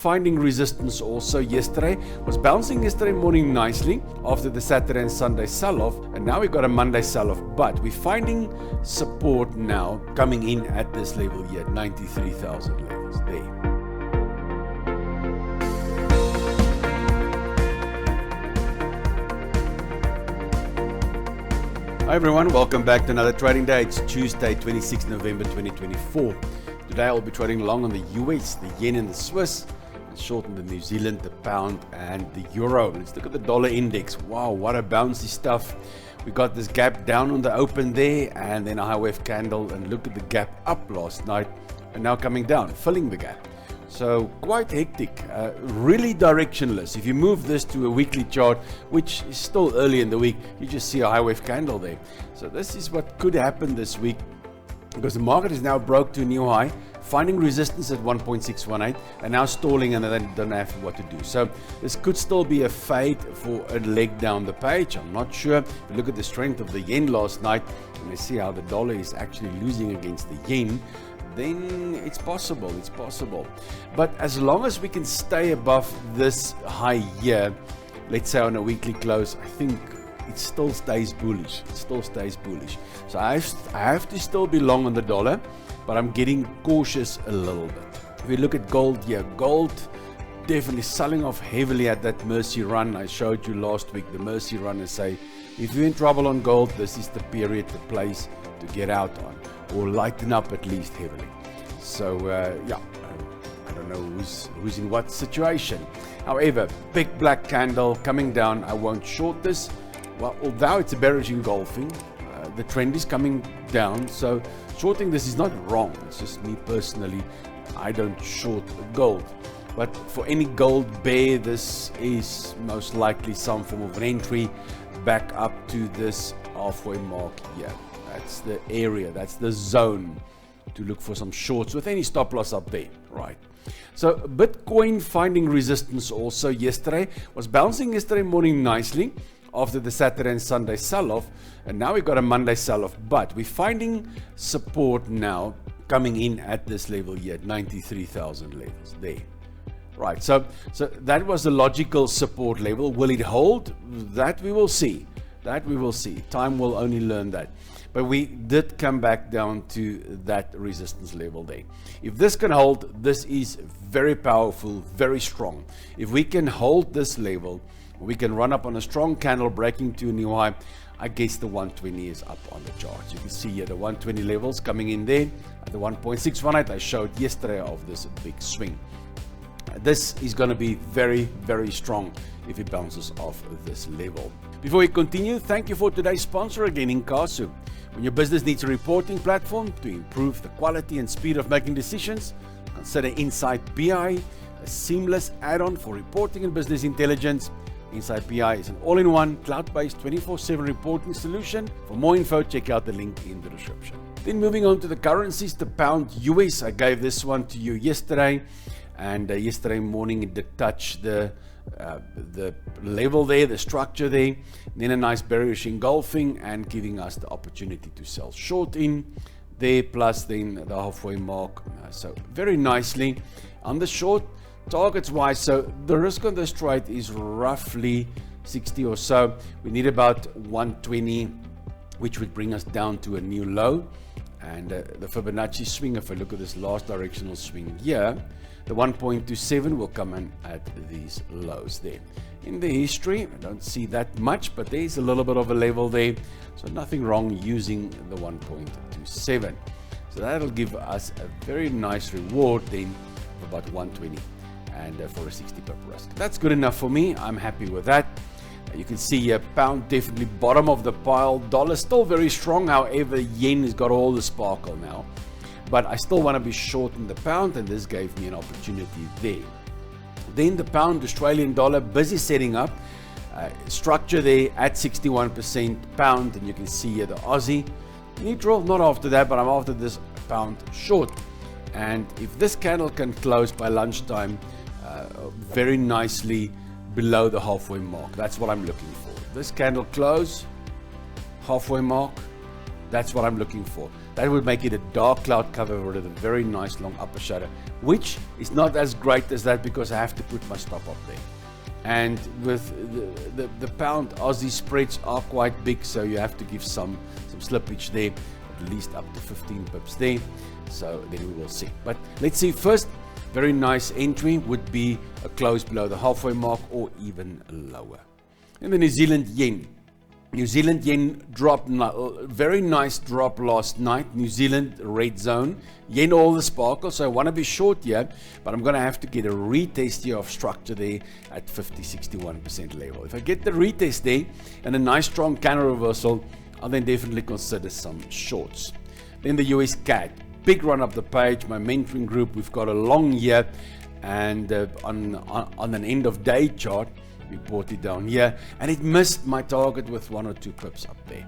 Finding resistance also yesterday, was bouncing yesterday morning nicely after the Saturday and Sunday sell-off, and now we've got a Monday sell-off, but we're finding support now coming in at this level here, 93,000 levels there. Hi everyone, welcome back to another trading day. It's Tuesday, 26 November 2024. Today I'll be trading long on the US, the yen and the Swiss, and short on the New Zealand, the pound and the euro. Let's look at the dollar index. Wow, what a bouncy stuff. We got this gap down on the open there and then a high wave candle, and look at the gap up last night and now coming down, filling the gap. So quite hectic, really directionless. If you move this to a weekly chart, which is still early in the week, you just see a high wave candle there. So this is what could happen this week, because the market is now broke to a new high, finding resistance at 1.618 and now stalling, and they don't have what to do. So this could still be a fade for a leg down the page. I'm not sure. If you look at the strength of the yen last night and you see how the dollar is actually losing against the yen, then it's possible. But as long as we can stay above this high here, let's say on a weekly close, I think it still stays bullish. So I have to still be long on the dollar, but I'm getting cautious a little bit. If we look at gold here, gold definitely selling off heavily at that mercy run I showed you last week. The mercy run is say, if you're in trouble on gold, this is the period, the place to get out on, or lighten up at least heavily. So yeah, I don't know who's in what situation. However, big black candle coming down. I won't short this. Well, although it's a bearish engulfing, the trend is coming down, so shorting this is not wrong. It's just me personally, I don't short gold. But for any gold bear, this is most likely some form of an entry back up to this halfway mark here. That's the area, that's the zone to look for some shorts with any stop loss up there, right? So Bitcoin finding resistance also yesterday, was bouncing yesterday morning nicely after the Saturday and Sunday sell-off, and now we've got a Monday sell-off, but we're finding support now coming in at this level here, 93,000 levels there. Right, so that was the logical support level. Will it hold? That we will see. Time will only learn that. But we did come back down to that resistance level there. If this can hold, this is very powerful, very strong. If we can hold this level, we can run up on a strong candle breaking to a new high. I guess the 120 is up on the charts. You can see here the 120 levels coming in there at the 1.618 I showed yesterday of this big swing. This is going to be very, very strong if it bounces off this level. Before we continue, thank you for today's sponsor again, Incasu. When your business needs a reporting platform to improve the quality and speed of making decisions, consider Insight BI, a seamless add-on for reporting and business intelligence. Insight BI is an all-in-one, cloud-based 24/7 reporting solution. For more info, check out the link in the description. Then moving on to the currencies, the pound US. I gave this one to you yesterday, and yesterday morning it did touch the level there, the structure there, then a nice bearish engulfing and giving us the opportunity to sell short in there, plus then the halfway mark. So very nicely on the short. Targets wise, so the risk on this trade is roughly 60 or so. We need about 120, which would bring us down to a new low. And the Fibonacci swing, if I look at this last directional swing here, the 1.27 will come in at these lows there. In the history, I don't see that much, but there's a little bit of a level there, so nothing wrong using the 1.27. So that'll give us a very nice reward then of about 120. And for a 60 pip risk. That's good enough for me. I'm happy with that. You can see here, pound definitely bottom of the pile. Dollar still very strong. However, yen has got all the sparkle now. But I still want to be short in the pound, and this gave me an opportunity there. Then the pound Australian dollar, busy setting up. Structure there at 61% pound, and you can see here the Aussie. Neutral, not after that, but I'm after this pound short. And if this candle can close by lunchtime, very nicely below the halfway mark, that's what I'm looking for. This candle close halfway mark, that's what I'm looking for. that would make it a dark cloud cover with a very nice long upper shadow, which is not as great as that because I have to put my stop up there. And with the pound Aussie spreads are quite big, so you have to give some slippage there, at least up to 15 pips there. So then we will see. But let's see first. Very nice entry would be a close below the halfway mark or even lower. And the New Zealand yen. New Zealand yen dropped, very nice drop last night. New Zealand red zone. Yen all the sparkle, so I want to be short here, but I'm going to have to get a retest here of structure there at 50-61% level. If I get the retest there and a nice strong counter reversal, I'll then definitely consider some shorts. Then the US CAD. Big run up the page. My mentoring group, we've got a long year, and on an end of day chart, we brought it down here, and it missed my target with 1 or 2 pips up there,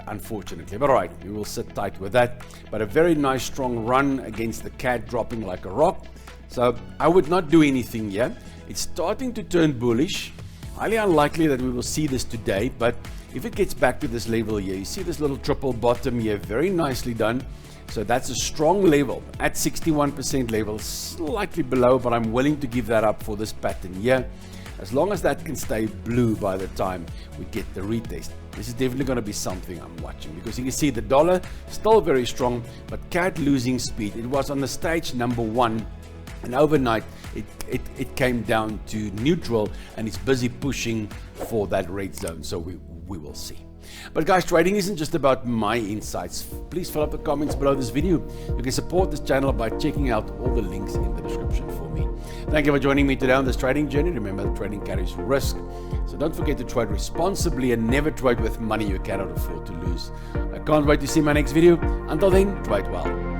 unfortunately. But all right, we will sit tight with that. But a very nice strong run against the CAD dropping like a rock. So I would not do anything here. It's starting to turn bullish. Highly unlikely that we will see this today, but if it gets back to this level here, you see this little triple bottom here, very nicely done. So that's a strong level at 61% level, slightly below, but I'm willing to give that up for this pattern here. As long as that can stay blue by the time we get the retest. This is definitely going to be something I'm watching, because you can see the dollar still very strong, but CAD losing speed. It was on the stage number 1, and overnight it came down to neutral, and it's busy pushing for that red zone. So we will see. But guys, trading isn't just about my insights. Please fill up the comments below this video. You can support this channel by checking out all the links in the description for me. Thank you for joining me today on this trading journey. Remember, trading carries risk, so don't forget to trade responsibly and never trade with money you cannot afford to lose. I can't wait to see my next video. Until then, trade well.